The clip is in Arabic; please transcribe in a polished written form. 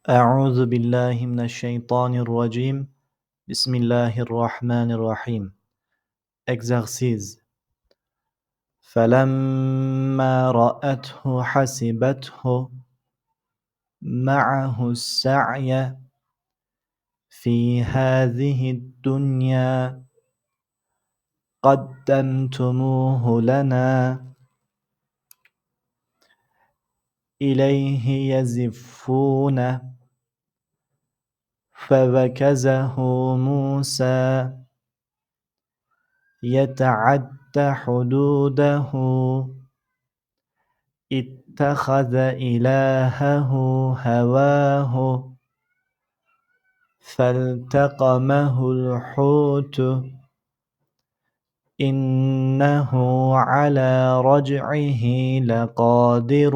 أعوذ بالله من الشيطان الرجيم. بسم الله الرحمن الرحيم. Exercice. فلما رأته حسبته معه السعي في هذه الدنيا قدمتموه لنا إليه يزفون فوكزه موسى يتعد حدوده اتخذ إلهه هواه فالتقمه الحوت إنه على رجعه لقادر